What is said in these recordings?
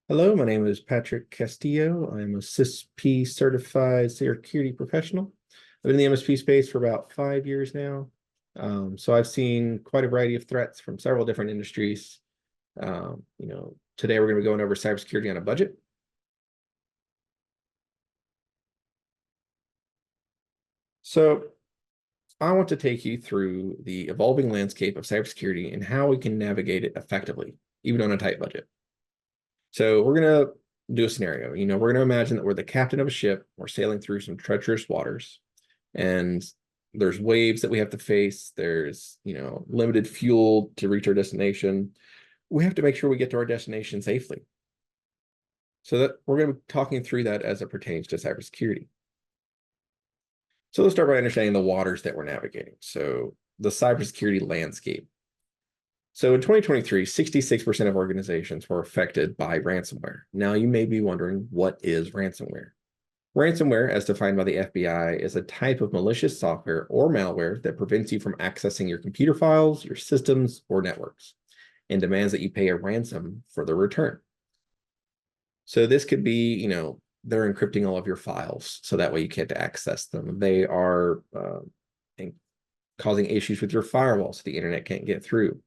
Hello, my name is Patrick Castillo. I'm a CISP certified security professional. I've been in the MSP space for about 5 years now. So I've seen quite a variety of threats from several different industries. Today we're going to be going over cybersecurity on a budget. So I want to take you through the evolving landscape of cybersecurity and how we can navigate it effectively, even on a tight budget. So we're going to do a scenario. We're going to imagine that we're the captain of a ship. We're sailing through some treacherous waters, and there's waves that we have to face. There's, limited fuel to reach our destination. We have to make sure we get to our destination safely. So that we're going to be talking through that as it pertains to cybersecurity. So let's start by understanding the waters that we're navigating. So the cybersecurity landscape. So in 2023, 66% of organizations were affected by ransomware. Now you may be wondering, what is ransomware? Ransomware, as defined by the FBI, is a type of malicious software or malware that prevents you from accessing your computer files, your systems, or networks, and demands that you pay a ransom for the return. So this could be, they're encrypting all of your files, so that way you can't access them. They are causing issues with your firewall, so the internet can't get through.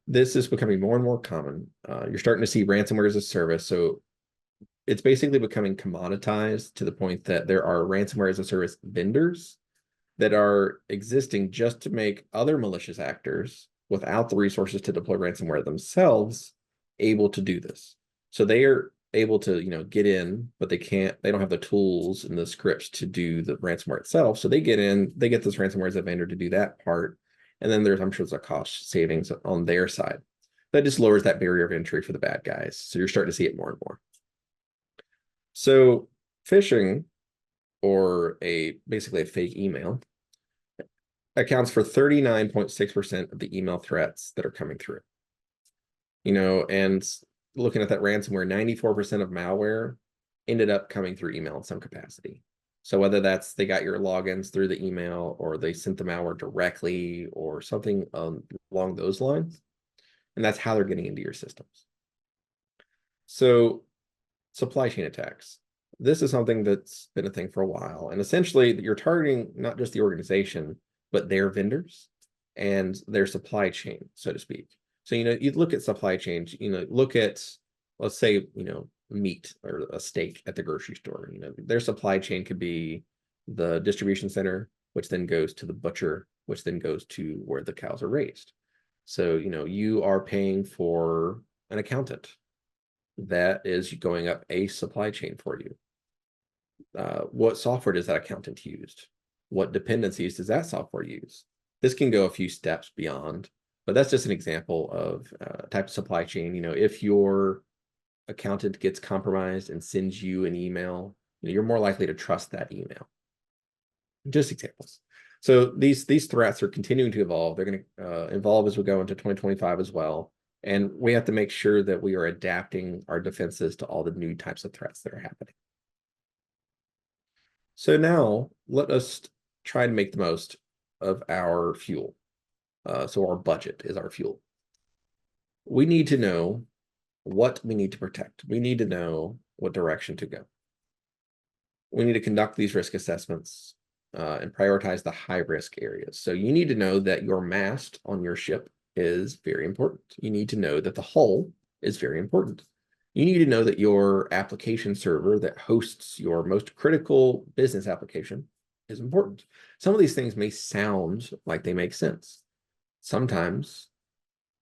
This is becoming more and more common. You're starting to see ransomware as a service. So it's basically becoming commoditized to the point that there are ransomware as a service vendors that are existing just to make other malicious actors without the resources to deploy ransomware themselves able to do this. So they are able to, get in, but they don't have the tools and the scripts to do the ransomware itself. So they get in, they get this ransomware as a vendor to do that part. And then I'm sure there's a cost savings on their side. That just lowers that barrier of entry for the bad guys. So you're starting to see it more and more. So phishing, or basically a fake email, accounts for 39.6% of the email threats that are coming through. And looking at that ransomware, 94% of malware ended up coming through email in some capacity. So whether that's they got your logins through the email, or they sent the malware directly, or something along those lines, and that's how they're getting into your systems. So supply chain attacks. This is something that's been a thing for a while. And essentially, you're targeting not just the organization, but their vendors and their supply chain, so to speak. So, you look at supply chains, look at, let's say, meat or a steak at the grocery store. Their supply chain could be the distribution center, which then goes to the butcher, which then goes to where the cows are raised. So, you are paying for an accountant that is going up a supply chain for you. What software does that accountant use? What dependencies does that software use? This can go a few steps beyond, but that's just an example of type of supply chain. If your accountant gets compromised and sends you an email, you're more likely to trust that email. Just examples. So these threats are continuing to evolve. They're going to evolve as we go into 2025 as well. And we have to make sure that we are adapting our defenses to all the new types of threats that are happening. So now let us try to make the most of our fuel. So our budget is our fuel. We need to know what we need to protect. We need to know what direction to go. We need to conduct these risk assessments and prioritize the high risk areas. So you need to know that your mast on your ship is very important. You need to know that the hull is very important. You need to know that your application server that hosts your most critical business application is important. Some of these things may sound like they make sense. Sometimes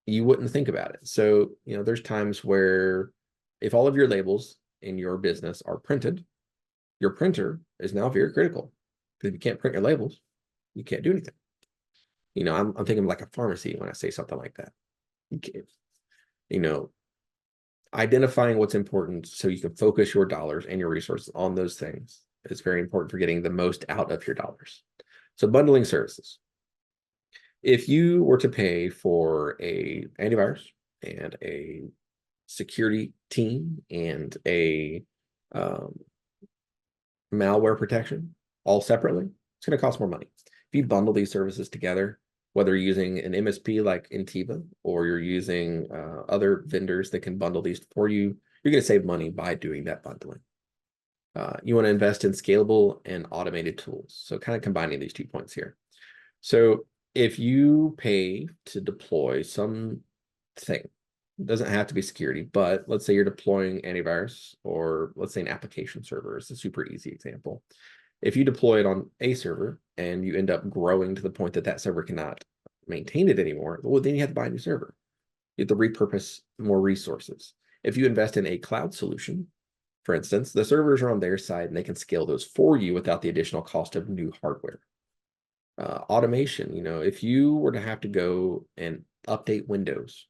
you wouldn't think about it. So, there's times where if all of your labels in your business are printed, your printer is now very critical. Because if you can't print your labels, you can't do anything. I'm thinking like a pharmacy when I say something like that. You can't, identifying what's important so you can focus your dollars and your resources on those things is very important for getting the most out of your dollars. So bundling services. If you were to pay for a antivirus and a security team and a malware protection all separately, it's going to cost more money. If you bundle these services together, whether you're using an MSP like Intiva, or you're using other vendors that can bundle these for you, you're going to save money by doing that bundling. You want to invest in scalable and automated tools. So kind of combining these 2 points here. So if you pay to deploy some thing, it doesn't have to be security, but let's say you're deploying antivirus, or let's say an application server is a super easy example. If you deploy it on a server and you end up growing to the point that that server cannot maintain it anymore, well, then you have to buy a new server. You have to repurpose more resources. If you invest in a cloud solution, for instance, the servers are on their side and they can scale those for you without the additional cost of new hardware. Automation, if you were to have to go and update Windows,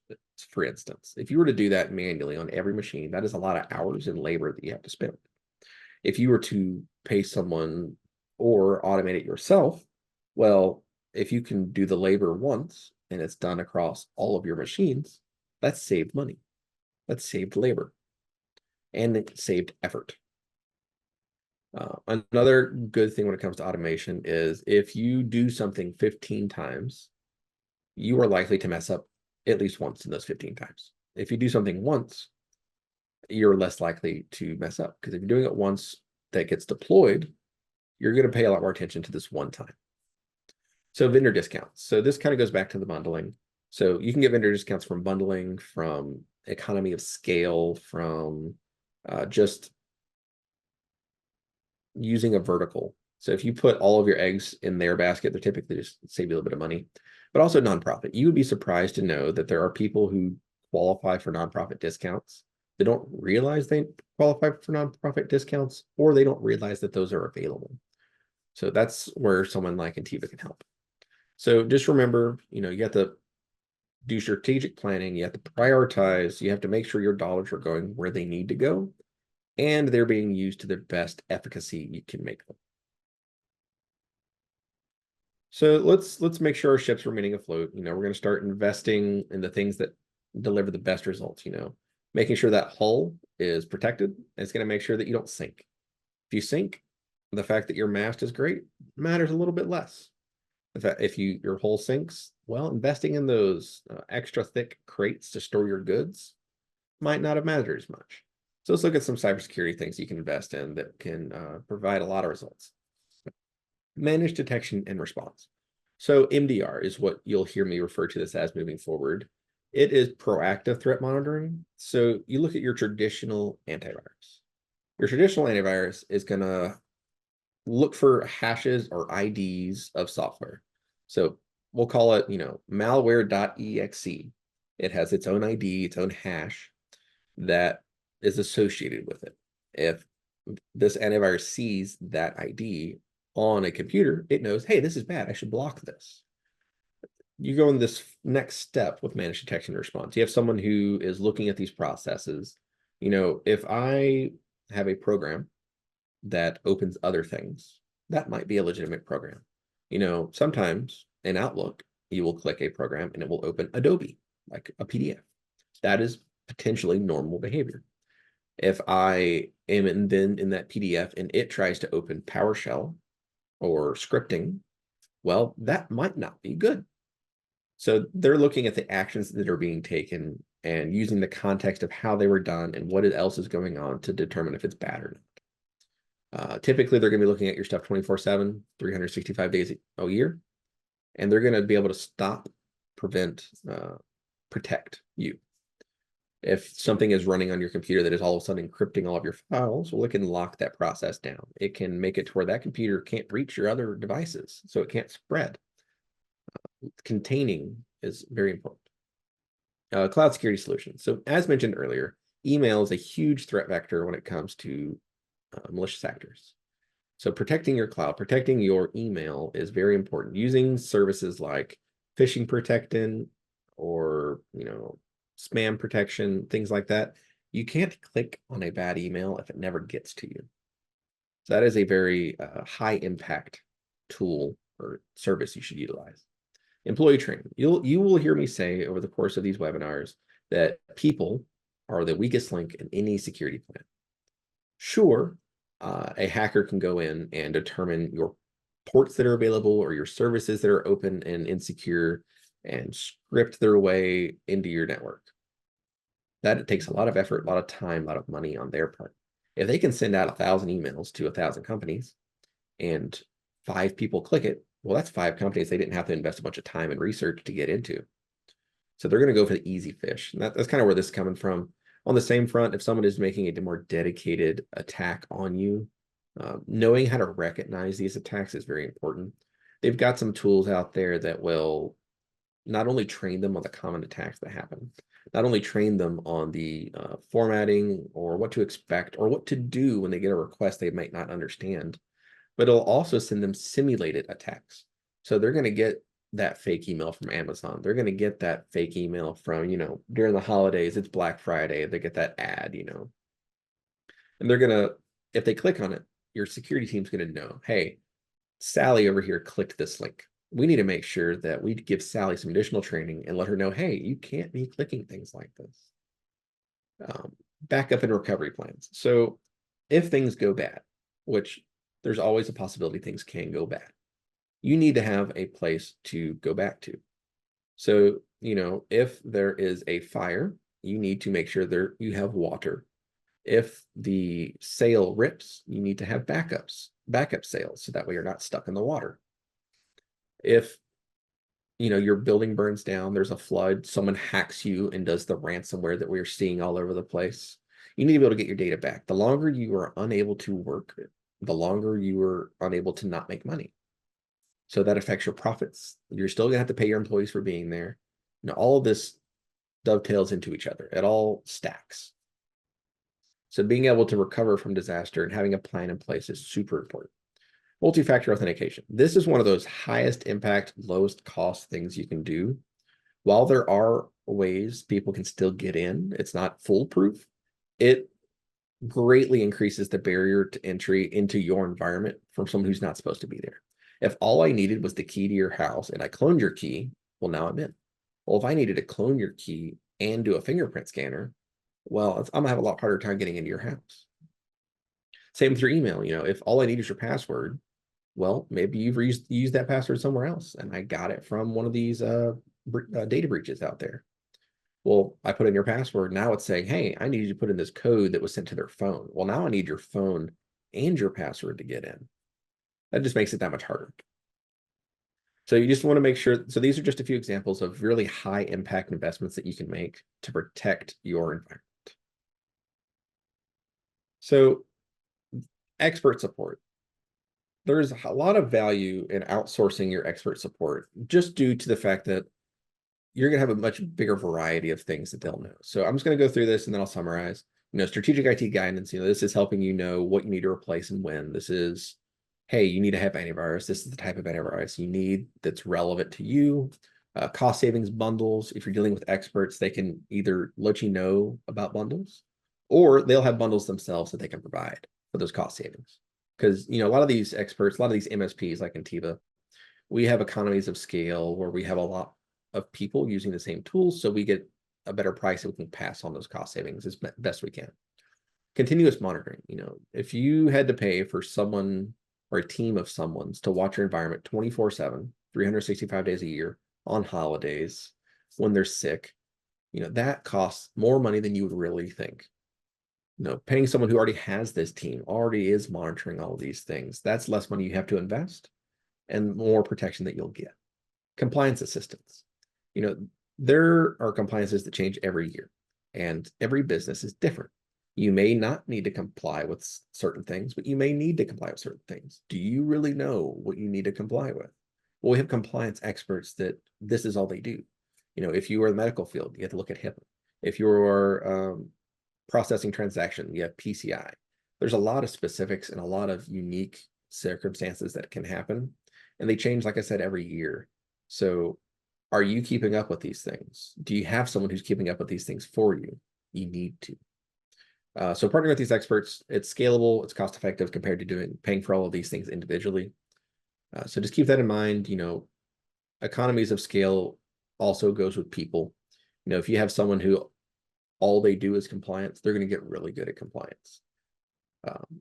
for instance, if you were to do that manually on every machine, that is a lot of hours and labor that you have to spend. If you were to pay someone or automate it yourself, well, if you can do the labor once and it's done across all of your machines, that's saved money. That's saved labor. And it saved effort. Another good thing when it comes to automation is if you do something 15 times, you are likely to mess up at least once in those 15 times. If you do something once, you're less likely to mess up, because if you're doing it once that gets deployed, you're going to pay a lot more attention to this one time. So vendor discounts. So this kind of goes back to the bundling. So you can get vendor discounts from bundling, from economy of scale, from just using a vertical. So if you put all of your eggs in their basket, they're typically just save you a little bit of money. But also nonprofit. You would be surprised to know that there are people who qualify for nonprofit discounts. They don't realize they qualify for nonprofit discounts, or they don't realize that those are available. So that's where someone like Antiva can help. So just remember, you have to do strategic planning. You have to prioritize. You have to make sure your dollars are going where they need to go, and they're being used to their best efficacy you can make them. So let's make sure our ships are remaining afloat. We're going to start investing in the things that deliver the best results. Making sure that hull is protected. It's going to make sure that you don't sink. If you sink, the fact that your mast is great matters a little bit less. In fact, if your hull sinks, well, investing in those extra thick crates to store your goods might not have mattered as much. So let's look at some cybersecurity things you can invest in that can provide a lot of results. Managed detection and response. So MDR is what you'll hear me refer to this as moving forward. It is proactive threat monitoring. So you look at your traditional antivirus. Your traditional antivirus is going to look for hashes or IDs of software. So we'll call it, malware.exe. It has its own ID, its own hash that is associated with it. If this antivirus sees that ID on a computer, it knows, hey, this is bad, I should block this. You go in this next step with managed detection and response. You have someone who is looking at these processes. If I have a program that opens other things, that might be a legitimate program. Sometimes in Outlook, you will click a program and it will open Adobe, like a PDF. That is potentially normal behavior. If I am then in that PDF and it tries to open PowerShell or scripting, well, that might not be good. So they're looking at the actions that are being taken and using the context of how they were done and what else is going on to determine if it's bad or not. Typically, they're going to be looking at your stuff 24/7, 365 days a year, and they're going to be able to stop, prevent, protect you. If something is running on your computer that is all of a sudden encrypting all of your files, well, it can lock that process down. It can make it to where that computer can't reach your other devices, so it can't spread. Containing is very important. Cloud security solutions. So as mentioned earlier, email is a huge threat vector when it comes to malicious actors. So protecting your cloud, protecting your email is very important. Using services like phishing protection or spam protection, things like that. You can't click on a bad email if it never gets to you. So that is a very high impact tool or service you should utilize. Employee training. You will hear me say over the course of these webinars that people are the weakest link in any security plan. Sure, a hacker can go in and determine your ports that are available or your services that are open and insecure and script their way into your network. That takes a lot of effort, a lot of time, a lot of money on their part. If they can send out 1,000 emails to 1,000 companies and 5 people click it, well, that's 5 companies they didn't have to invest a bunch of time and research to get into. So they're going to go for the easy fish. And that's kind of where this is coming from. On the same front, if someone is making a more dedicated attack on you, knowing how to recognize these attacks is very important. They've got some tools out there that will not only train them on the common attacks that happen, not only train them on the formatting or what to expect or what to do when they get a request they might not understand, but it'll also send them simulated attacks. So they're going to get that fake email from Amazon. They're going to get that fake email from, during the holidays, it's Black Friday, they get that ad, and they're going to, if they click on it, your security team's going to know, hey, Sally over here clicked this link. We need to make sure that we give Sally some additional training and let her know, hey, you can't be clicking things like this. Backup and recovery plans. So if things go bad, which there's always a possibility things can go bad, you need to have a place to go back to. So, if there is a fire, you need to make sure you have water. If the sail rips, you need to have backup sails, so that way you're not stuck in the water. If your building burns down, there's a flood, someone hacks you and does the ransomware that we're seeing all over the place, you need to be able to get your data back. The longer you are unable to work, the longer you are unable to not make money. So that affects your profits. You're still gonna have to pay your employees for being there. All of this dovetails into each other. It all stacks. So being able to recover from disaster and having a plan in place is super important. Multi-factor authentication. This is one of those highest impact, lowest cost things you can do. While there are ways people can still get in, it's not foolproof. It greatly increases the barrier to entry into your environment from someone who's not supposed to be there. If all I needed was the key to your house and I cloned your key, well, now I'm in. Well, if I needed to clone your key and do a fingerprint scanner, well, I'm gonna have a lot harder time getting into your house. Same with your email. If all I need is your password, well, maybe you've used that password somewhere else and I got it from one of these data breaches out there. Well, I put in your password. Now it's saying, hey, I need you to put in this code that was sent to their phone. Well, now I need your phone and your password to get in. That just makes it that much harder. So you just want to make sure. So these are just a few examples of really high impact investments that you can make to protect your environment. So expert support. There's a lot of value in outsourcing your expert support just due to the fact that you're going to have a much bigger variety of things that they'll know. So I'm just going to go through this and then I'll summarize. Strategic IT guidance, this is helping you know what you need to replace and when. This is, hey, you need to have antivirus. This is the type of antivirus you need that's relevant to you. Cost savings bundles. If you're dealing with experts, they can either let you know about bundles or they'll have bundles themselves that they can provide for those cost savings. Because, a lot of these experts, a lot of these MSPs like Intiva, we have economies of scale where we have a lot of people using the same tools, so we get a better price and we can pass on those cost savings as best we can. Continuous monitoring. If you had to pay for someone or a team of someone's to watch your environment 24/7, 365 days a year, on holidays, when they're sick, that costs more money than you would really think. Paying someone who already has this team, already is monitoring all of these things, that's less money you have to invest and more protection that you'll get. Compliance assistance. There are compliances that change every year and every business is different. You may not need to comply with certain things, but you may need to comply with certain things. Do you really know what you need to comply with? Well, we have compliance experts that this is all they do. If you are in the medical field, you have to look at HIPAA. If you're processing transaction, you have PCI. There's a lot of specifics and a lot of unique circumstances that can happen. And they change, like I said, every year. So are you keeping up with these things? Do you have someone who's keeping up with these things for you? You need to. So partnering with these experts, it's scalable, it's cost effective compared to paying for all of these things individually. So just keep that in mind. Economies of scale also goes with people. If you have someone who all they do is compliance, they're going to get really good at compliance.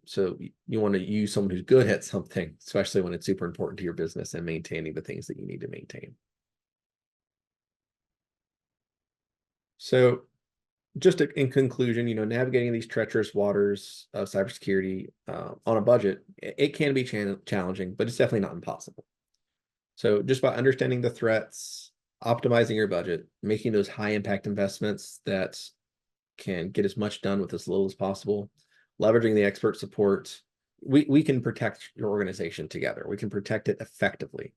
So you want to use someone who's good at something, especially when it's super important to your business and maintaining the things that you need to maintain. So just in conclusion, navigating these treacherous waters of cybersecurity on a budget, it can be challenging, but it's definitely not impossible. So just by understanding the threats, optimizing your budget, making those high impact investments that can get as much done with as little as possible, leveraging the expert support, we can protect your organization together. We can protect it effectively.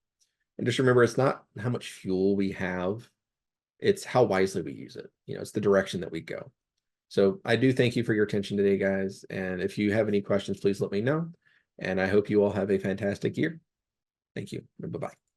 And just remember, it's not how much fuel we have, it's how wisely we use it. It's the direction that we go. So I do thank you for your attention today, guys. And if you have any questions, please let me know. And I hope you all have a fantastic year. Thank you. Bye-bye.